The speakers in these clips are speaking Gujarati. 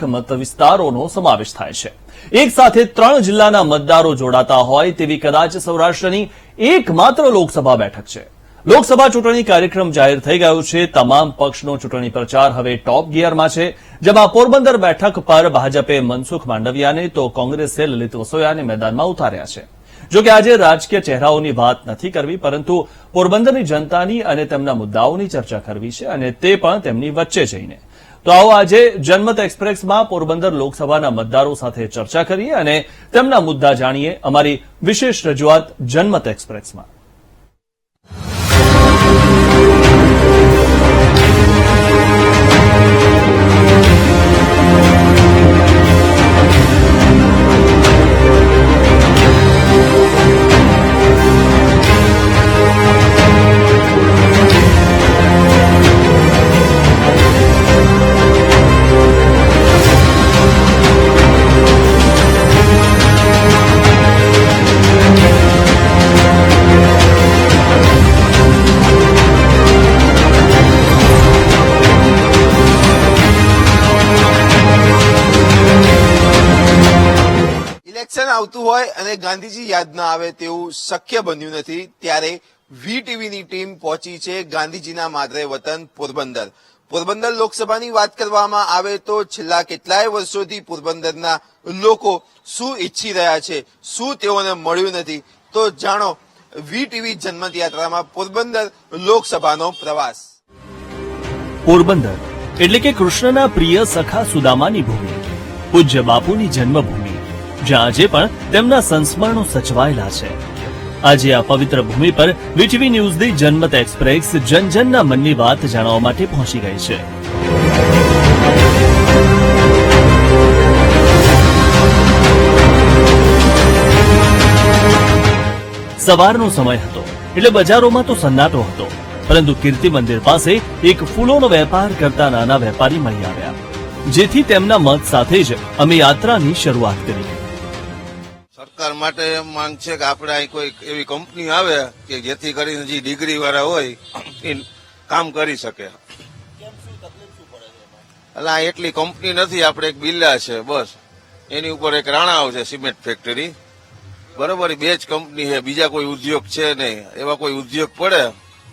મત વિસ્તારોનો સમાવેશ થાય છે। એક સાથે 3 જિલ્લાના મતદારો જોડાતા હોય તેવી કદાચ સૌરાષ્ટ્રની એકમાત્ર લોકસભા બેઠક છે। લોકસભા ચૂંટણી કાર્યક્રમ જાહેર થઈ ગયો છે। તમામ પક્ષનો ચૂંટણી પ્રચાર હવે ટોપ ગિયરમાં છે। જેમાં પોરબંદર બેઠક પર ભાજપે મનસુખ માંડવિયાને તો કોંગ્રેસે લલિત વસોયાને મેદાનમાં ઉતાર્યા છે। જો કે આજે રાજકીય ચહેરાઓની વાત નથી કરવી, પરંતુ પોરબંદરની જનતાની અને તેમના મુદ્દાઓની ચર્ચા કરવી છે, અને તે પણ તેમની વચ્ચે જઈને। તો આવો આજે જનમત એક્સપ્રેસમાં પોરબંદર લોકસભાના મતદારો સાથે ચર્ચા કરીએ અને તેમના મુદ્દા જાણીએ અમારી વિશેષ રજૂઆત જનમત એક્સપ્રેસમાં। ઇલેક્શન આવતું હોય અને ગાંધીજી યાદ ના આવે તેવું શક્ય બન્યું નથી, ત્યારે વીટીવીની ટીમ પહોંચી છે ગાંધીજીના માદરે વતન પોરબંદર। પોરબંદર લોકસભાની વાત કરવામાં આવે તો છેલ્લા કેટલાય વર્ષોથી પોરબંદરના લોકો શું ઈચ્છી રહ્યા છે, શું તેઓને મળ્યું નથી, તો જાણો વીટીવી જનમત યાત્રામાં પોરબંદર લોકસભાનો પ્રવાસ। પોરબંદર એટલે કે કૃષ્ણના પ્રિય સખા સુદામાની ભૂમિ, પૂજ્ય બાપુની જન્મભૂમિ, જ્યાં આજે પણ તેમના સંસ્મરણો સચવાયેલા છે। આજે આ પવિત્ર ભૂમિ પર વીટીવી ન્યૂઝની જનમત એક્સપ્રેસ જનજનના મનની વાત જાણવા માટે પહોંચી ગઈ છે। સવારનો સમય હતો એટલે બજારોમાં તો સન્નાટો હતો, પરંતુ કીર્તિ મંદિર પાસે એક ફૂલોનો વેપાર કરતા નાના વેપારી મળી આવ્યા, જેથી તેમના મત સાથે જ અમે યાત્રાની શરૂઆત કરી। સરકાર માટે માંગ છે કે આપણે અહીં કોઈ એવી કંપની આવે કે જેથી કરીને જે ડિગ્રી વાળા હોય એ કામ કરી શકે। એટલે એટલી કંપની નથી, આપણે એક બિલ્લા છે બસ, એની ઉપર એક રાણાવ છે સિમેન્ટ ફેક્ટરી, બરોબર, 2 જ કંપની છે, બીજા કોઈ ઉદ્યોગ છે નહીં। એવા કોઈ ઉદ્યોગ પડે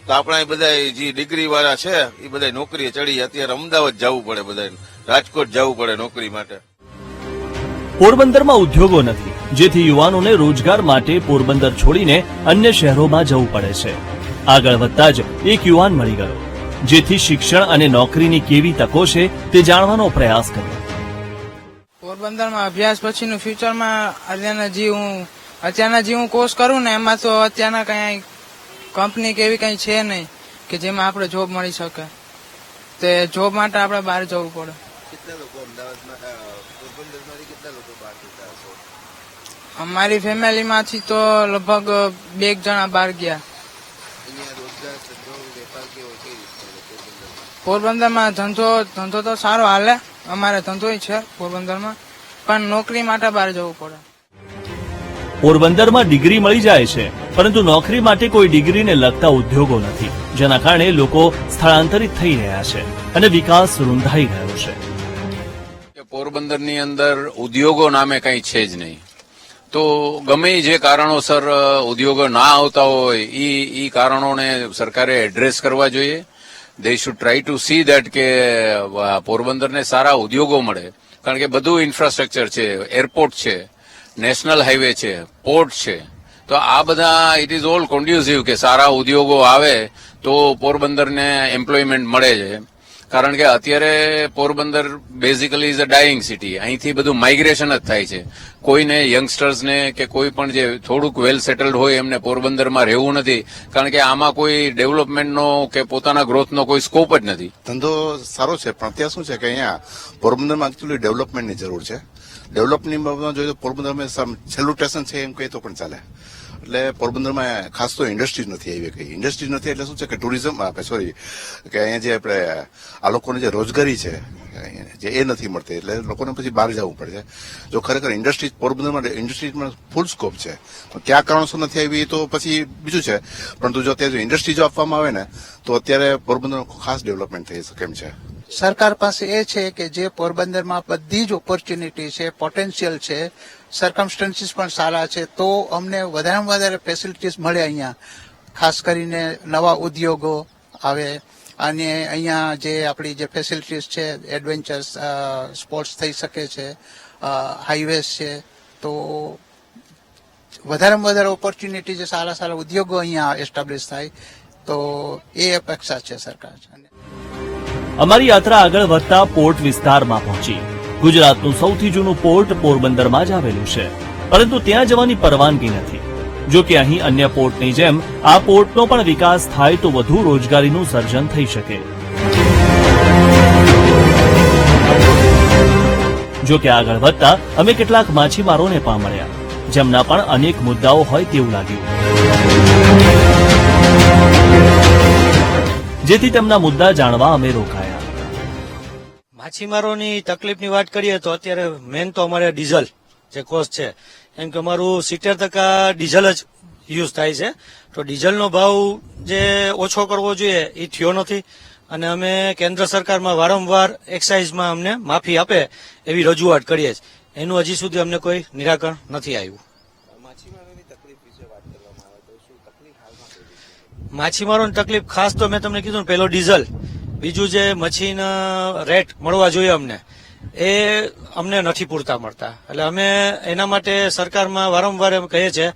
તો આપણે અહીં બધા જે ડિગ્રી વાળા છે એ બધા નોકરીએ ચડી, અત્યારે અમદાવાદ જવું પડે, બધા રાજકોટ જવું પડે નોકરી માટે। પોરબંદરમાં ઉદ્યોગો નથી, જેથી યુવાનોને રોજગાર માટે પોરબંદર છોડીને અન્ય શહેરોમાં જવું પડે છે। આગળ વધતા જ એક યુવાન મળી ગયો, જેથી શિક્ષણ અને નોકરીની કેવી તકો છે તે જાણવાનો પ્રયાસ કર્યો। પોરબંદરમાં અભ્યાસ પછીનું ફ્યુચરમાં અત્યારના જે હું કોર્સ કરું ને એમાં તો અત્યારના કઈ કંપની કે એવી કઈ છે નહીં કે જેમાં આપણે જોબ મળી શકે, તે જોબ માટે આપણે બહાર જવું પડે। કેટલા લોકો અમદાવાદમાં પોરબંદરમાંથી કેટલા લોકો બહાર જતા હશો? અમારી ફેમિલીમાંથી તો લગભગ 2 જણા બહાર ગયા। અહીંયા રોજગાર, ધંધો, વેપાર કેવો કઈ રીતે પોરબંદરમાં ધંધો તો સારો હાલે, અમારે ધંધો છે પોરબંદરમાં, પણ નોકરી માટે બહાર જવું પડે। પોરબંદરમાં ડિગ્રી મળી જાય છે, પરંતુ નોકરી માટે કોઈ ડિગ્રીને લગતા ઉદ્યોગો નથી, જેના કારણે લોકો સ્થળાંતરિત થઈ રહ્યા છે અને વિકાસ રૂંધાઈ ગયો છે। પોરબંદરની અંદર ઉદ્યોગો નામે કંઈ છે જ નહીં, તો ગમે જે કારણોસર ઉદ્યોગો ના આવતા હોય એ કારણોને સરકારે એડ્રેસ કરવા જોઈએ। They should try to see that કે પોરબંદરને સારા ઉદ્યોગો મળે, કારણ કે બધું ઇન્ફ્રાસ્ટ્રક્ચર છે, એરપોર્ટ છે, નેશનલ હાઈવે છે, પોર્ટ છે, તો આ બધા ઇટ ઇઝ ઓલ કોન્ડ્યુસિવ કે સારા ઉદ્યોગો આવે તો પોરબંદરને એમ્પ્લોયમેન્ટ મળે છે। કારણ કે અત્યારે Porbandar basically is a dying city, અહીંથી બધું માઇગ્રેશન જ થાય છે। કોઈને યંગસ્ટર્સને કે કોઈ પણ જે થોડુંક વેલ સેટલડ હોય એમને પોરબંદરમાં રહેવું નથી, કારણ કે આમાં કોઈ ડેવલપમેન્ટનો કે પોતાના ગ્રોથનો કોઈ સ્કોપ જ નથી। ધંધો સારો છે, પણ ત્યાં શું છે કે અહીંયા પોરબંદરમાં એકચ્યુઅલી ડેવલપમેન્ટની જરૂર છે। ડેવલપની બાબતમાં જોઈએ તો પોરબંદરમાં છેલ્લું સ્ટેશન છે એમ કહીએ તો પણ ચાલે। એટલે પોરબંદરમાં ખાસ તો ઇન્ડસ્ટ્રીઝ નથી આવી કઈ, ઇન્ડસ્ટ્રીઝ નથી એટલે શું છે કે ટુરિઝમ સોરી કે અહીંયા જે આપણે આ લોકોને જે રોજગારી છે જે એ નથી મળતી, એટલે લોકોને પછી બહાર જવું પડે છે। જો ખરેખર ઇન્ડસ્ટ્રીઝ પોરબંદરમાં ઇન્ડસ્ટ્રીઝમાં ફૂલ સ્કોપ છે, કયા કારણોસર નથી આવી એ તો પછી બીજું છે, પરંતુ જો અત્યારે ઇન્ડસ્ટ્રી જો આપવામાં આવે ને તો અત્યારે પોરબંદરનું ખાસ ડેવલપમેન્ટ થઈ શકે એમ છે। સરકાર પાસે એ છે કે જે પોરબંદરમાં બધી જ ઓપોર્ચ્યુનિટી છે, પોટેન્શિયલ છે, સર્કમસ્ટન્સીસ પણ સારા છે, તો અમને વધારેમાં વધારે ફેસિલિટીઝ મળે અહીંયા. ખાસ કરીને નવા ઉદ્યોગો આવે અને અહીંયા જે આપણી જે ફેસિલિટીઝ છે, એડવેન્ચર્સ સ્પોર્ટ્સ થઈ શકે છે, હાઈવેઝ છે, તો વધારેમાં વધારે ઓપોર્ચ્યુનિટી છે, સારા સારા ઉદ્યોગો અહીંયા એસ્ટાબ્લિશ થાય, તો એ અપેક્ષા છે સરકાર. અમારી યાત્રા આગળ વધતા પોર્ટ વિસ્તારમાં પહોંચી. ગુજરાતનું સૌથી જૂનું પોર્ટ પોરબંદરમાં જ આવેલું છે, પરંતુ ત્યાં જવાની પરવાનગી નથી. જો કે અહીં અન્ય પોર્ટની જેમ આ પોર્ટનો પણ વિકાસ થાય તો વધુ રોજગારીનું સર્જન થઈ શકે. જો કે આગળ વધતા અમે કેટલાક માછીમારોને પણ મળ્યા, જેમના પણ અનેક મુદ્દાઓ હોય તેવું લાગ્યું, જેથી તેમના મુદ્દા જાણવા અમે રોકાયા. માછીમારોની તકલીફની વાત કરીએ તો અત્યારે મેન તો અમારે ડીઝલ જે કોસ્ટ છે, એમ કે અમારું 70% ડીઝલ જ યુઝ થાય છે, તો ડીઝલનો ભાવ જે ઓછો કરવો જોઈએ એ થયો નથી, અને અમે કેન્દ્ર સરકારમાં વારંવાર એક્સાઇઝમાં અમને માફી આપે એવી રજૂઆત કરીએ છીએ. એનું હજી સુધી અમને કોઈ નિરાકરણ નથી આવ્યું. માછીમારોની તકલીફ ખાસ તો મેં તમને કીધું ને, પહેલો ડીઝલ, બીજું જે મચ્છીના રેટ મળવા જોઈએ અમને, એ અમને નથી પૂરતા મળતા. એટલે અમે એના માટે સરકારમાં વારંવાર એમ કહીએ છીએ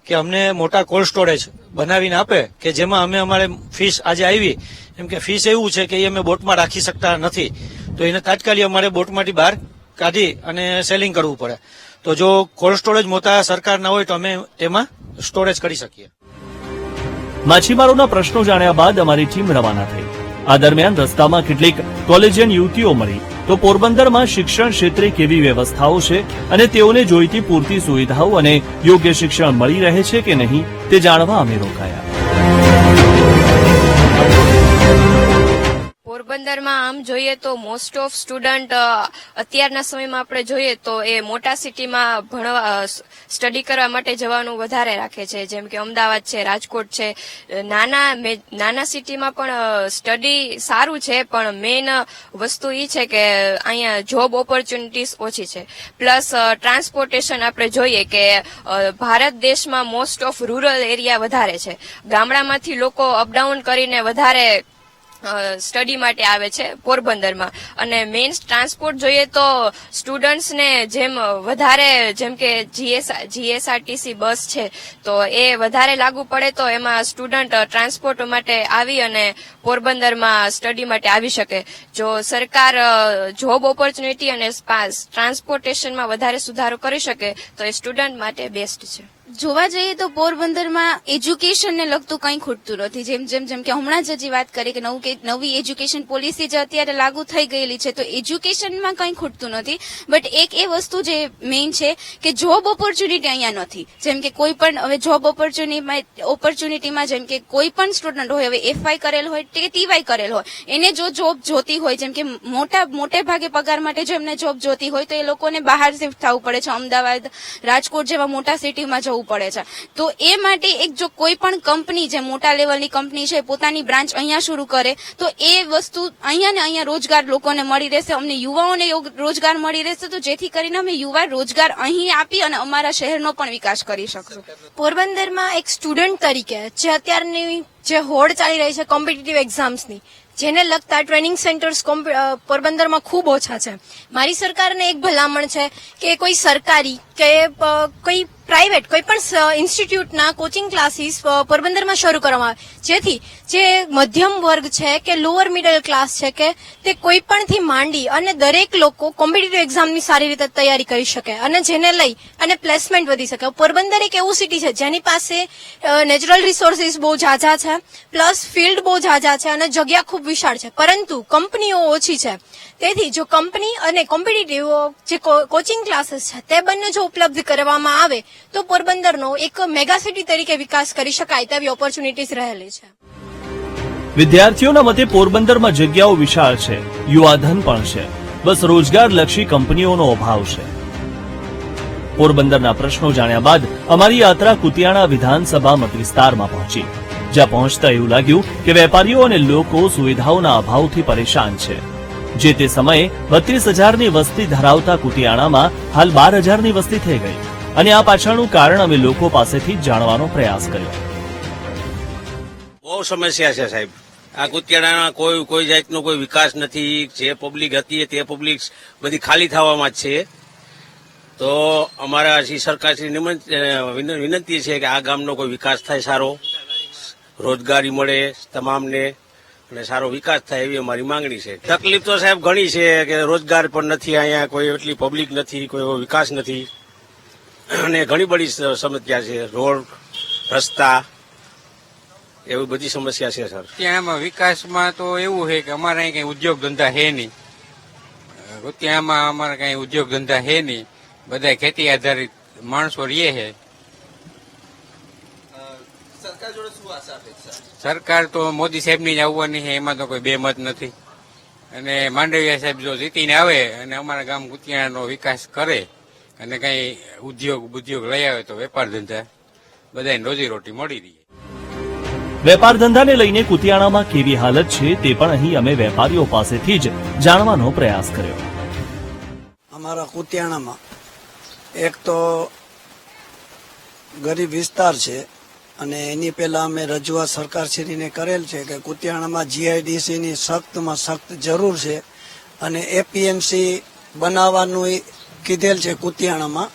કે અમને મોટા કોલ્ડ સ્ટોરેજ બનાવીને આપે કે જેમાં અમે અમારે ફિશ આજે આવી, એમ કે ફિશ એવું છે કે એ અમે બોટમાં રાખી શકતા નથી, તો એને તાત્કાલિક અમારે બોટમાંથી બહાર કાઢી અને સેલિંગ કરવું પડે. તો જો કોલ્ડ સ્ટોરેજ મોટા સરકારના હોય તો અમે તેમાં સ્ટોરેજ કરી શકીએ. માછીમારોના પ્રશ્નો જાણ્યા બાદ અમારી ટીમ રવાના થઈ. આ દરમિયાન રસ્તામાં કેટલીક કોલેજિયન યુવતીઓ મળી, તો પોરબંદરમાં શિક્ષણ ક્ષેત્રે કેવી વ્યવસ્થાઓ છે અને તેઓને જોઈતી પૂરતી સુવિધાઓ અને યોગ્ય શિક્ષણ મળી રહે છે કે નહીં તે જાણવા અમે રોકાયા. પોરબંદરમાં આમ જોઈએ તો મોસ્ટ ઓફ સ્ટુડન્ટ અત્યારના સમયમાં આપણે જોઈએ તો એ મોટા સિટીમાં ભણવા સ્ટડી કરવા માટે જવાનું વધારે રાખે છે, જેમ કે અમદાવાદ છે, રાજકોટ છે. નાના સિટીમાં પણ સ્ટડી સારું છે, પણ મેઇન વસ્તુ એ છે કે અહીંયા જોબ ઓપોર્ચ્યુનિટીઝ ઓછી છે. પ્લસ ટ્રાન્સપોર્ટેશન આપણે જોઈએ કે ભારત દેશમાં મોસ્ટ ઓફ રૂરલ એરિયા વધારે છે, ગામડામાંથી લોકો અપડાઉન કરીને વધારે સ્ટડી માટે આવે છે પોરબંદરમાં. અને મેઇન ટ્રાન્સપોર્ટ જોઈએ તો સ્ટુડન્ટ્સને જેમ વધારે, જેમ કે જીએસઆરટીસી બસ છે, તો એ વધારે લાગુ પડે તો એમાં સ્ટુડન્ટ ટ્રાન્સપોર્ટ માટે આવી અને પોરબંદરમાં સ્ટડી માટે આવી શકે. જો સરકાર જોબ ઓપોર્ચ્યુનિટી અને ટ્રાન્સપોર્ટેશનમાં વધારે સુધારો કરી શકે તો એ સ્ટુડન્ટ માટે બેસ્ટ છે. જોવા જઈએ તો પોરબંદરમાં એજ્યુકેશનને લગતું કંઈ ખૂટતું નથી. જેમ કે હમણાં જ હજી વાત કરી કે નવી એજ્યુકેશન પોલિસી જે અત્યારે લાગુ થઈ ગયેલી છે, તો એજ્યુકેશનમાં કંઈ ખૂટતું નથી. બટ એક એ વસ્તુ જે મેઇન છે કે જોબ ઓપોર્ચ્યુનિટી અહીંયા નથી. જેમ કે કોઈ પણ હવે જોબ ઓપોર્ચ્યુનિટીમાં જેમ કે કોઈ પણ સ્ટુડન્ટ હોય, હવે FY કરેલ હોય કે TY કરેલ હોય, એને જો જોબ જોતી હોય, જેમ કે મોટે ભાગે પગાર માટે જો એમને જોબ જોતી હોય તો એ લોકોને બહાર શિફ્ટ થવું પડે છે, અમદાવાદ, રાજકોટ જેવા મોટા સિટીમાં જવું પડે છે. તો એ માટે એક જો કોઈ પણ કંપની, જે મોટા લેવલની કંપની છે, પોતાની બ્રાન્ચ અહીંયા શરૂ કરે તો એ વસ્તુ અહીંયા ને અહીંયા રોજગાર લોકોને મળી રહેશે, અમને યુવાઓને રોજગાર મળી રહેશે, તો જેથી કરીને અમે યુવા રોજગાર અહીં આપી અને અમારા શહેરનો પણ વિકાસ કરી શકશું. પોરબંદરમાં એક સ્ટુડન્ટ તરીકે જે અત્યારની જે હોડ ચાલી રહી છે કોમ્પિટિટિવ એક્ઝામ્સની, જેને લગતા ટ્રેનિંગ સેન્ટર્સ પોરબંદરમાં ખૂબ ઓછા છે. મારી સરકારને એક ભલામણ છે કે કોઈ સરકારી કે કોઈ પ્રાઇવેટ કોઈ પણ ઇન્સ્ટિટ્યૂટના કોચિંગ ક્લાસીસ પોરબંદરમાં શરૂ કરવામાં આવે, જેથી જે મધ્યમ વર્ગ છે કે લોઅર મિડલ ક્લાસ છે કે તે કોઈ પણથી માંડી અને દરેક લોકો કોમ્પિટિટિવ એક્ઝામની સારી રીતે તૈયારી કરી શકે અને જેને લઈ અને પ્લેસમેન્ટ વધી શકે. પોરબંદર એક એવું સિટી છે જેની પાસે નેચરલ રિસોર્સિસ બહુ ઝાઝા છે, પ્લસ ફિલ્ડ બહુ ઝાઝા છે અને જગ્યા ખૂબ વિશાળ છે, પરંતુ કંપનીઓ ઓછી છે. તેથી જો કંપની અને કોમ્પિટિટિવ જે કોચિંગ ક્લાસીસ છે તે બંને જો ઉપલબ્ધ કરવામાં આવે તો પોરબંદરનો એક મેગા સિટી તરીકે વિકાસ કરી શકાય તેવી ઓપોર્ચ્યુનિટીઝ રહેલી છે. વિદ્યાર્થીઓના મતે પોરબંદરમાં જગ્યાઓ વિશાળ છે, યુવાધન પણ છે, બસ રોજગારલક્ષી કંપનીઓનો અભાવ છે. પોરબંદરના પ્રશ્નો જાણ્યા બાદ અમારી યાત્રા કુતિયાણા વિધાનસભા મત વિસ્તારમાં પહોંચી, જ્યાં પહોંચતા એવું લાગ્યું કે વેપારીઓ અને લોકો સુવિધાઓના અભાવથી પરેશાન છે. જે તે સમયે 32,000ની વસ્તી ધરાવતા કુતિયાણામાં હાલ 12,000ની વસ્તી થઈ ગઈ અને આ પાછળનું કારણ અમે લોકો પાસેથી જાણવાનો પ્રયાસ કર્યો. બહુ સમસ્યા છે સાહેબ. આ કુતિયાણાના કોઈ જાતનો કોઈ વિકાસ નથી. જે પબ્લિક હતી તે પબ્લિક બધી ખાલી થવામાં જ છે. તો અમારા સરકારશ્રી વિનંતી છે કે આ ગામનો કોઈ વિકાસ થાય, સારો રોજગારી મળે તમામને અને સારો વિકાસ થાય એવી અમારી માંગણી છે. તકલીફ તો સાહેબ ઘણી છે કે રોજગાર પણ નથી, અહીંયા કોઈ એટલી પબ્લિક નથી, કોઈ એવો વિકાસ નથી અને ઘણી બધી સમસ્યા છે. રોડ, રસ્તા એવી બધી સમસ્યા છે સર. ત્યાં વિકાસમાં તો એવું છે કે અમારે અહીં કઈ ઉદ્યોગ ધંધા છે નહીં. ત્યાંમાં અમારે કઈ ઉદ્યોગ ધંધા છે નહીં, બધા ખેતી આધારિત માણસો રહીએ છે. સરકાર તો મોદી સાહેબની જ આવવાની છે, એમાં તો કોઈ બેમત નથી. અને માંડવિયા સાહેબ જો જીતીને આવે અને અમારા ગામ કુતિયાણાનો વિકાસ કરે અને કઈ ઉદ્યોગ લઈ આવે તો વેપાર ધંધા બધાને રોજીરોટી મળી રહી. વેપાર ધંધાને લઈને કુતિયાણામાં કેવી હાલત છે તે પણ અહીં અમે વેપારીઓ પાસેથી જ જાણવાનો પ્રયાસ કર્યો. અમારા કુતિયાણામાં એક તો ગરીબ વિસ્તાર છે અને એની પહેલા અમે રજૂઆત સરકારશ્રીને કરેલ છે કે કુતિયાણામાં જીઆઈડીસીની સખ્તમાં સખ્ત જરૂર છે અને એપીએમસી બનાવવાનું કીધેલ છે. કુતિયાણામાં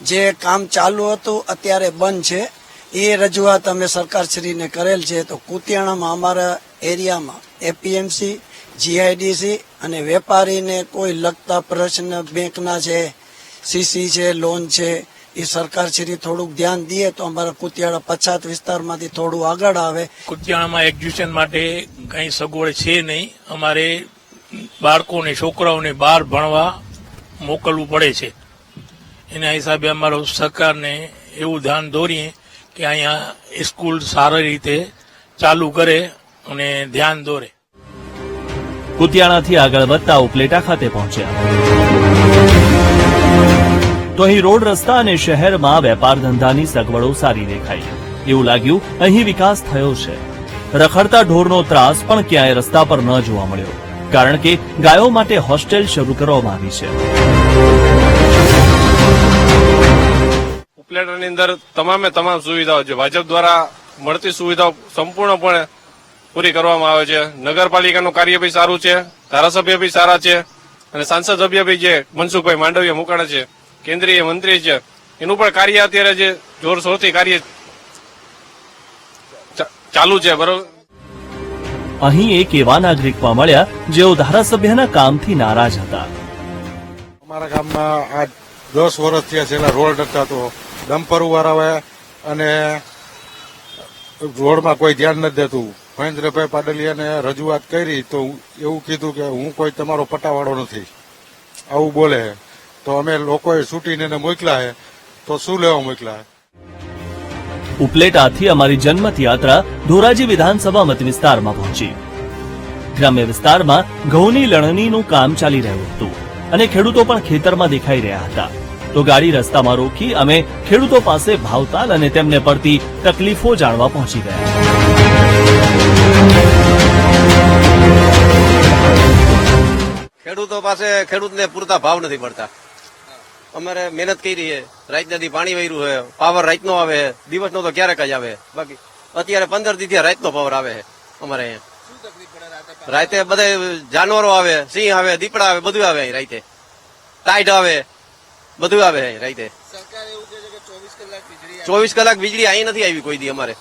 જે કામ ચાલુ હતું અત્યારે બંધ છે, એ રજૂઆત અમે સરકારશ્રીને કરેલ છે. તો કુતિયાણામાં અમારા એરિયામાં એપીએમસી, જીઆઈડીસી અને વેપારીને કોઈ લગતા પ્રશ્ન બેંકના છે, સીસી છે, લોન છે, એ સરકારશ્રી થોડુંક ધ્યાન દે તો અમારા કુતિયાણા પછાત વિસ્તારમાંથી થોડું આગળ આવે. કુતિયાણામાં એજ્યુકેશન માટે કઈ સગવડ છે નહીં. અમારે બાળકોને, છોકરાઓને બહાર ભણવા મોકલવું પડે છે. એના હિસાબે અમારો સરકારને એવું ધ્યાન દોરીએ કે અહીંયા સ્કૂલ સારી રીતે ચાલુ કરે અને ધ્યાન દોરે. કુતિયાણાથી આગળ વધતા ઉપલેટા ખાતે પહોંચ્યા તો અહીં રોડ, રસ્તા અને શહેરમાં વેપાર ધંધાની સગવડો સારી દેખાઈ. એવું લાગ્યું અહીં વિકાસ થયો છે. રખડતા ઢોરનો ત્રાસ પણ ક્યાંય રસ્તા પર ન જોવા મળ્યો, કારણ કે ગાયો માટે હોસ્ટેલ શરૂ કરવામાં આવી છે. ઉપલેટાની અંદર તમામે તમામ સુવિધાઓ છે. ભાજપ દ્વારા મળતી સુવિધાઓ સંપૂર્ણપણે પૂરી કરવામાં આવે છે. નગરપાલિકાનું કાર્ય બી સારું છે, ધારાસભ્ય બી સારા છે અને સાંસદ સભ્ય બી જે મનસુખભાઈ માંડવીયા મુકાણા છે, કેન્દ્રીય મંત્રી છે, એનું પણ કાર્ય અત્યારે જે જોરશોરથી કાર્ય ચાલુ છે. બરોબર. અહીં એક એવા નાગરિક પણ મળ્યા જેઓ ધારાસભ્યના કામથી નારાજ હતા. અમારા ગામમાં આ 10 વર્ષ થયા છે, રોડ નતા તો ડમ્પર આવે અને રોડમાં કોઈ ધ્યાન નથી દેતું. મહેન્દ્રભાઈ પાડલિયાને રજૂઆત કરી તો એવું કીધું કે હું કોઈ તમારો પટાવાળો નથી, આવું બોલે. તો અમે લોકોએ છૂટીને એને મોકલા હે, તો શું લેવા મોકલા? ઉપલેટાથી અમારી જનમત યાત્રા ધોરાજી વિધાનસભા મત વિસ્તારમાં પહોંચી. ગ્રામ્ય વિસ્તારમાં ઘઉંની લણણીનું કામ ચાલી રહ્યું હતું અને ખેડૂતો પણ ખેતરમાં દેખાઈ રહ્યા હતા. તો ગાડી રસ્તામાં રોકી અમે ખેડૂતો પાસે ભાવતાલ અને તેમને પડતી તકલીફો જાણવા પહોંચી ગયા. ખેડૂતો પાસે ખેડૂતને પૂરતા ભાવ નથી પડતા. અમારે મહેનત કરી છે, રાત નદી પાણી વહેર્યું છે, પાવર રાતનો આવે, દિવસનો તો ક્યારેક જ આવે. બાકી અત્યારે 15 દી રાતનો પાવર આવે છે અમારે અહીંયા. રાતે બધા જાનવરો આવે, સિંહ આવે, દીપડા આવે, બધું આવે રાતે. ટાઈટ આવે, બધું આવે રાતે. 24 કલાક વીજળી અહીં નથી આવી કોઈ દી. અમારે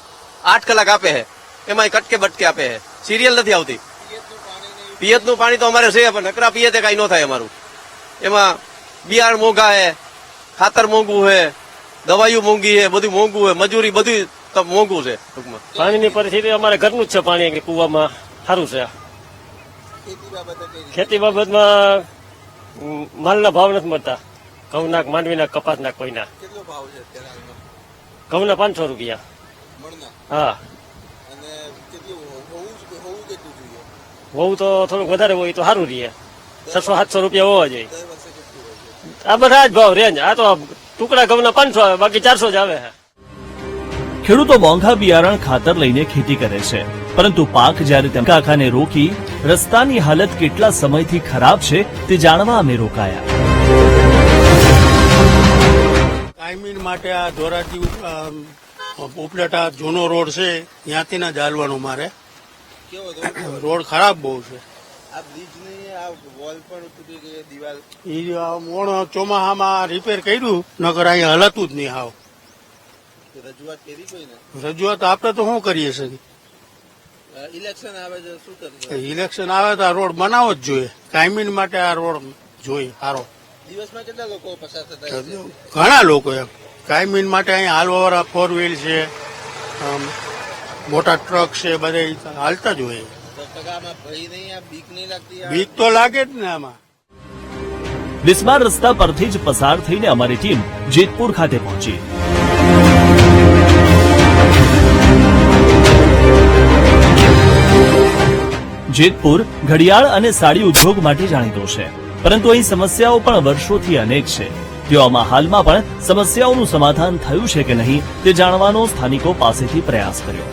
8 કલાક આપે છે, એમાં કટકે બટકે આપે છે, સિરિયલ નથી આવતી. પિયતનું પાણી તો અમારે છે પણ નકરા પિયતે કઈ ન થાય અમારું. એમાં બિયારણ મોંઘા હે, ખાતર મોંઘું છે, દવાઈઓ મોંઘી છે, બધું મોંઘું છે, મજૂરી બધું મોંઘું છે. ટૂંકમાં પાણીની પરિસ્થિતિ અમારે ઘરનું જ છે. પાણી કુવામાં સારું છે. ખેતી બાબતમાં માલના ભાવ નથી મળતા. ઘઉંના, માંડવીના, કપાસના, કોઈના. ઘઉંના 500 રૂપિયા. હા, હોવું તો થોડુંક વધારે હોય તો સારું રહીએ. 600-700 રૂપિયા હોવા જોઈએ. આ બધા જ ભાવ રેન્જ. આ તો ટુકડા ઘઉંના 500 આવે, બાકી 400 જ આવે. ખેડૂતો મોંઘા બિયારણ, ખાતર લઈને ખેતી કરે છે પરંતુ પાક જ્યારે તેમ કાકાને રોકી રસ્તાની હાલત કેટલા સમયથી ખરાબ છે તે જાણવા અમે રોકાયા. ટાઈમિંગ માટે આ ધોરાજી ઉપલેટા જૂનો રોડ છે ત્યાંથી ના ચાલવાનું મારે. રોડ ખરાબ બહુ છે. આ બ્રિજની આ વોલ પણ તૂટી ગઈ, દિવાલ મોણ ચોમાસામાં રિપેર કર્યું, નકર અહીંયા હલતું જ નહીં હાવ. રજૂઆત કરી કોઈને? રજૂઆત આપણે તો શું કરીએ છીએ? ઇલેક્શન આવે છે, શું કરશે? ઇલેક્શન આવે તો આ રોડ બનાવવો જ જોઈએ. ટાઈમિંગ માટે આ રોડ જોઈએ સારો. દિવસમાં કેટલા લોકો પસાર થતા હશે? ઘણા લોકો એમ ટાઈમિંગ માટે અહીંયા હાલવાવાળા 4 વ્હીલ છે, મોટા ટ્રક છે, બધા હાલતા જ હોય. બીક તો લાગે જ ને આમાં. બિસ્માર રસ્તા પરથી જ પસાર થઈને અમારી ટીમ જેતપુર ખાતે પહોંચી. જેતપુર ઘડિયાળ અને સાડી ઉદ્યોગ માટે જાણીતો છે, પરંતુ અહીં સમસ્યાઓ પણ વર્ષોથી અનેક છે. તેવામાં હાલમાં પણ સમસ્યાઓનું સમાધાન થયું છે કે નહીં તે જાણવાનો સ્થાનિકો પાસેથી પ્રયાસ કર્યો.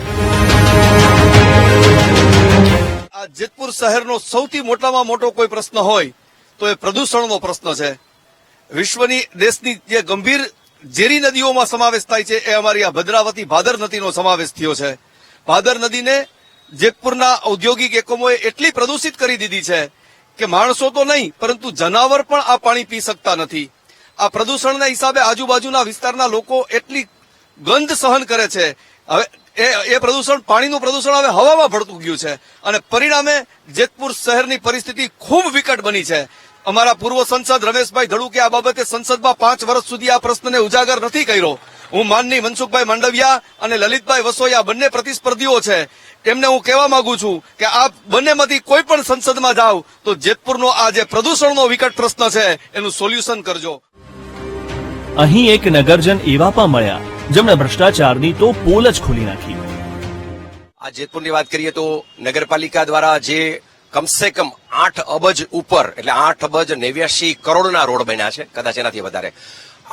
આ જેતપુર શહેરનો સૌથી મોટામાં મોટો કોઈ પ્રશ્ન હોય તો એ પ્રદૂષણનો પ્રશ્ન છે. વિશ્વની દેશની જે ગંભીર ઝેરી નદીઓમાં સમાવેશ થાય છે એ અમારી આ ભદ્રાવતી ભાદર નદીનો સમાવેશ થયો છે. ભાદર નદીને જેતપુરના ઔદ્યોગિક એકમોએ એટલી પ્રદૂષિત કરી દીધી છે કે માણસો તો નહીં પરંતુ જનાવર પણ આ પાણી પી શકતા નથી. આ પ્રદૂષણના હિસાબે આજુબાજુના વિસ્તારના લોકો એટલી ગંધ સહન કરે છે. હવે એ પ્રદૂષણ, પાણીનું પ્રદૂષણ હવે હવામાં ભળતું ગયું છે અને પરિણામે જેતપુર શહેરની પરિસ્થિતિ ખૂબ વિકટ બની છે. અમારા પૂર્વ સંસદ રમેશભાઈ ધડુકે આ બાબતે સંસદમાં 5 વર્ષ સુધી આ પ્રશ્નને ઉજાગર નથી કર્યો. હું માનની મનસુખભાઈ માંડવિયા અને લલિતભાઈ વસોયા બંને પ્રતિસ્પર્ધીઓ છે, તેમને હું કહેવા માંગુ છું કે આ બંનેમાંથી કોઈ પણ સંસદમાં જાઓ તો જેતપુરનો આ જે પ્રદૂષણનો વિકટ પ્રશ્ન છે એનું સોલ્યુશન કરજો. અહીં એક નગરજન એવા પણ મળ્યા જેમણે ભ્રષ્ટાચારની તો પોલ જ ખોલી નાખી. આ જેતપુરની વાત કરીએ તો નગરપાલિકા દ્વારા જે કમસે કમ 8 અબજ ઉપર એટલે 8 અબજ 89 કરોડના રોડ બન્યા છે, કદાચ એનાથી વધારે.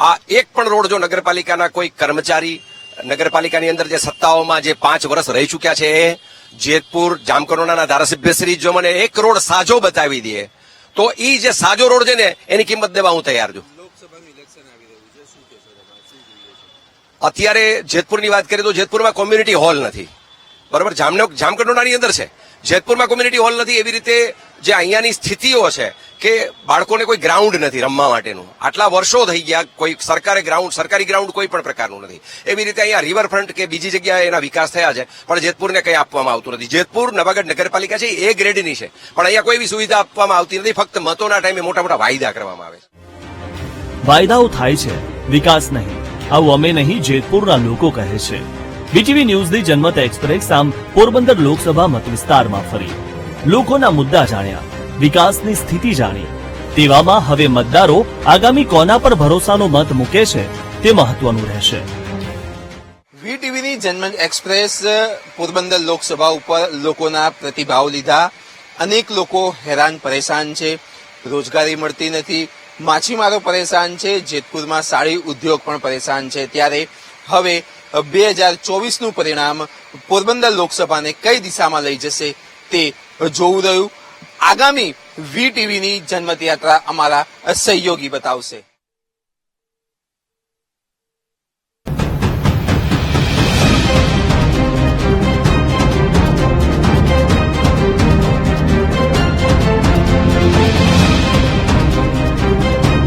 આ એક પણ રોડ જો નગરપાલિકાના કોઈ કર્મચારી નગરપાલિકાની અંદર જે સત્તાઓમાં જે 5 વર્ષ રહી ચૂક્યા છે એ જેતપુર જામકંડોરણાના ધારાસભ્યશ્રી જો મને એક રોડ સાજો બતાવી દે તો એ જે સાજો રોડ છે ને એની કિંમત દેવા હું તૈયાર છું. અત્યારે જેતપુરની વાત કરીએ તો જેતપુરમાં કોમ્યુનિટી હોલ નથી, બરોબર. જામકંડોરણાની અંદર છે, જેતપુરમાં કોમ્યુનિટી હોલ નથી. એવી રીતે જે અહીંયાની સ્થિતિઓ છે કે બાળકોને કોઈ ગ્રાઉન્ડ નથી રમવા માટેનું. આટલા વર્ષો થઈ ગયા, કોઈ સરકારી ગ્રાઉન્ડ કોઈ પણ પ્રકારનું નથી. એવી રીતે અહીંયા રિવરફ્રન્ટ કે બીજી જગ્યાએ એના વિકાસ થયા છે પણ જેતપુરને કંઈ આપવામાં આવતું નથી. જેતપુર નવાગઢ નગરપાલિકા છે એ ગ્રેડની છે પણ અહીંયા કોઈ એવી સુવિધા આપવામાં આવતી નથી. ફક્ત મતોના ટાઈમે મોટા મોટા વાયદા કરવામાં આવે છે. વાયદાઓ થાય છે, વિકાસ નહીં. આવું અમે નહીં, જેતપુરના લોકો કહે છે. બીટીવી ન્યૂઝની જનમત એક્સપ્રેસ આમ પોરબંદર લોકસભા મત વિસ્તારમાં ફરી લોકોના મુદ્દા જાણ્યા, વિકાસની સ્થિતિ જાણી. તેવામાં હવે મતદારો આગામી કોના પર ભરોસાનો મત મૂકે છે તે મહત્વનું રહેશે. વીટીવીની જનમત એક્સપ્રેસ પોરબંદર લોકસભા ઉપર લોકોના પ્રતિભાવ લીધા. અનેક લોકો હેરાન પરેશાન છે, રોજગારી મળતી નથી, માછીમારો પરેશાન છે, જેતપુરમાં સાડી ઉદ્યોગ પણ પરેશાન છે. ત્યારે હવે 2024નું પરિણામ પોરબંદર લોકસભાને કઈ દિશામાં લઈ જશે તે જોવું રહ્યું. આગામી વીટીવીની જનમત યાત્રા અમારા સહયોગી બતાવશે.